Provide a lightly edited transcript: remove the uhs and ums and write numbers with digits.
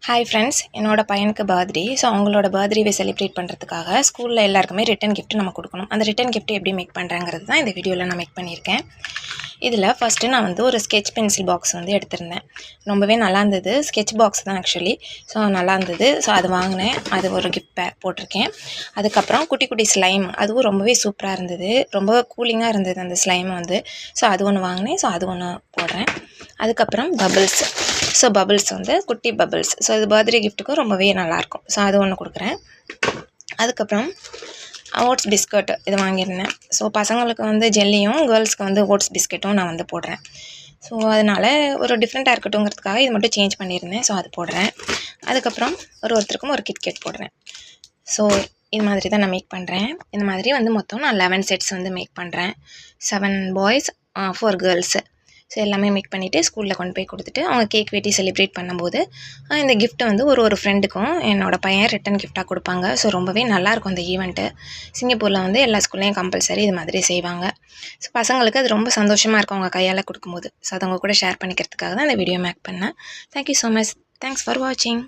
Hi friends, என்னோட பையனுக்கு birthday. So அவங்களோட பர்த்டேவை செலிப்ரேட் பண்ணுறதுக்காக ஸ்கூலில் எல்லாருக்குமே ரிட்டன் கிஃப்ட் நம்ம கொடுக்கணும். அந்த ரிட்டன் கிஃப்ட் எப்படி மேக் பண்ணுறேங்கிறது தான் இந்த வீடியோவில் நான் மேக் பண்ணியிருக்கேன். இதில் ஃபஸ்ட்டு நான் வந்து ஒரு ஸ்கெட்ச் பென்சில் பாக்ஸ் வந்து எடுத்திருந்தேன். ரொம்பவே நல்லா இருந்தது. ஸ்கெட்ச் பாக்ஸ் தான் ஆக்சுவலி. ஸோ நல்லா இருந்தது. ஸோ அது வாங்கினேன். அது ஒரு கிஃப்ட் பேக் போட்டிருக்கேன். அதுக்கப்புறம் குட்டி குட்டி ஸ்லைம், அதுவும் ரொம்பவே சூப்பராக இருந்தது. ரொம்ப கூலிங்காக இருந்தது அந்த ஸ்லைம் வந்து. ஸோ அது ஒன்று வாங்கினேன். ஸோ அது ஒன்று போடுறேன். அதுக்கப்புறம் பபிள்ஸ். ஸோ பபிள்ஸ் வந்து குட்டி பபிள்ஸ். ஸோ இது பர்த்டே கிஃப்ட்டுக்கும் ரொம்பவே நல்லாயிருக்கும். ஸோ அது ஒன்று கொடுக்குறேன். அதுக்கப்புறம் ஓட்ஸ் பிஸ்கட் இது வாங்கியிருந்தேன். ஸோ பசங்களுக்கு வந்து ஜெல்லியும், கேர்ள்ஸ்க்கு வந்து ஓட்ஸ் பிஸ்கெட்டும் நான் வந்து போடுறேன். ஸோ அதனால் ஒரு டிஃப்ரெண்ட்டாக இருக்கட்டுங்கிறதுக்காக இது மட்டும் சேஞ்ச் பண்ணியிருந்தேன். ஸோ அது போடுறேன். அதுக்கப்புறம் ஒருத்தருக்கும் ஒரு கிட்கேட் போடுறேன். ஸோ இது மாதிரி தான் நான் மேக் பண்ணுறேன். இந்த மாதிரி வந்து மொத்தம் நான் 11 செட்ஸ் வந்து மேக் பண்ணுறேன். 7 பாய்ஸ் 4 கேர்ள்ஸு. ஸோ எல்லாமே மேக் பண்ணிவிட்டு ஸ்கூலில் கொண்டு போய் கொடுத்துட்டு அவங்க கேக் வெட்டி செலிப்ரேட் பண்ணும்போது இந்த கிஃப்ட்டை வந்து ஒரு ஃப்ரெண்டுக்கும் என்னோடய பையன் ரிட்டன் கிஃப்டாக கொடுப்பாங்க. ஸோ ரொம்பவே நல்லாயிருக்கும் அந்த ஈவெண்ட்டு. சிங்கப்பூரில் வந்து எல்லா ஸ்கூல்லையும் கம்பல்சரி இது மாதிரி செய்வாங்க. ஸோ பசங்களுக்கு அது ரொம்ப சந்தோஷமாக இருக்கும் அவங்க கையால் கொடுக்கும்போது. ஸோ அதை அவங்க கூட ஷேர் பண்ணிக்கிறதுக்காக தான் இந்த வீடியோ மேக் பண்ணேன். Thank you so much. Thanks for வாட்சிங்.